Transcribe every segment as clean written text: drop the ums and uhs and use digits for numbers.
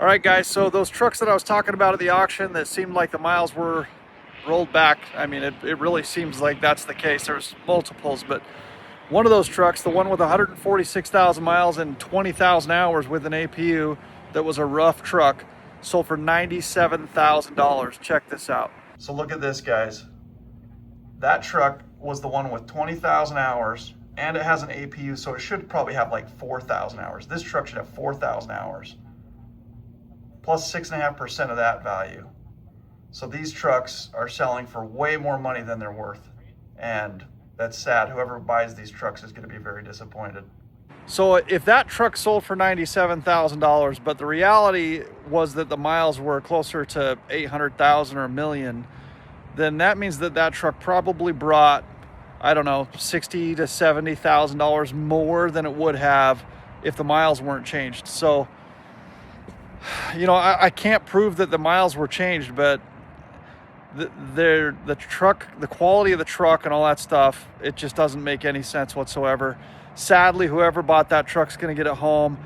All right, guys, so those trucks that I was talking about at the auction that seemed like the miles were rolled back, I mean, it really seems like that's the case. There's multiples, but one of those trucks, the one with 146,000 miles and 20,000 hours with an APU that was a rough truck, sold for $97,000. Check this out. So look at this, guys. That truck was the one with 20,000 hours and it has an APU, so it should probably have like 4,000 hours. This truck should have 4,000 hours. Plus 6.5% of that value. So these trucks are selling for way more money than they're worth. And that's sad. Whoever buys these trucks is going to be very disappointed. So if that truck sold for $97,000, but the reality was that the miles were closer to 800,000 or a million, then that means that that truck probably brought, I don't know, $60,000 to $70,000 more than it would have if the miles weren't changed. So, you know, I can't prove that the miles were changed, but the truck, the quality of the truck and all that stuff, it just doesn't make any sense whatsoever. Sadly, whoever bought that truck's going to get it home.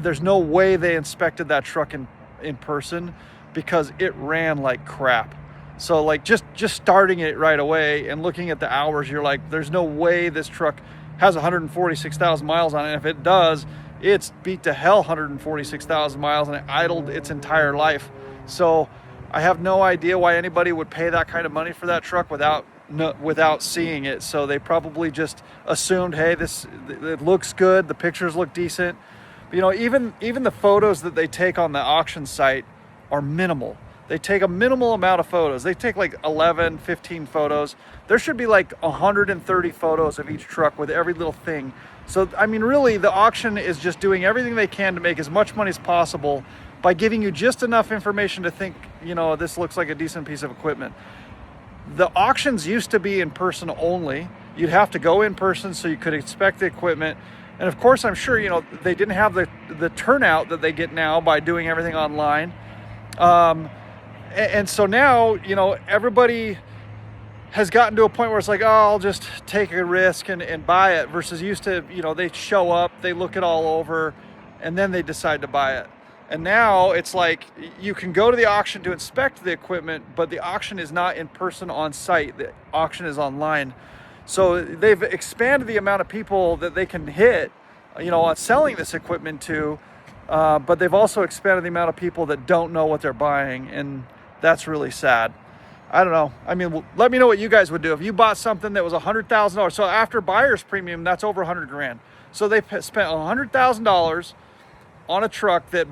There's no way they inspected that truck in person because it ran like crap. So like just starting it right away and looking at the hours, you're like, there's no way this truck has 146,000 miles on it. And if it does, it's beat to hell 146,000 miles and it idled its entire life. So I have no idea why anybody would pay that kind of money for that truck without seeing it. So they probably just assumed, hey, it looks good, the pictures look decent. But, you know, even the photos that they take on the auction site are minimal. They take a minimal amount of photos. They take like 11, 15 photos. There should be like 130 photos of each truck with every little thing. So, I mean, really, the auction is just doing everything they can to make as much money as possible by giving you just enough information to think, you know, this looks like a decent piece of equipment. The auctions used to be in person only. You'd have to go in person so you could inspect the equipment. And of course, I'm sure, you know, they didn't have the turnout that they get now by doing everything online. And so now, you know, everybody has gotten to a point where it's like, oh, I'll just take a risk and buy it, versus used to, you know, they show up, they look it all over, and then they decide to buy it. And now it's like you can go to the auction to inspect the equipment, but the auction is not in person on site. The auction is online. So they've expanded the amount of people that they can hit, you know, on selling this equipment to, but they've also expanded the amount of people that don't know what they're buying, and that's really sad. I don't know. I mean, let me know what you guys would do if you bought something that was $100,000. So after buyer's premium, that's over 100 grand. So they spent $100,000 on a truck that by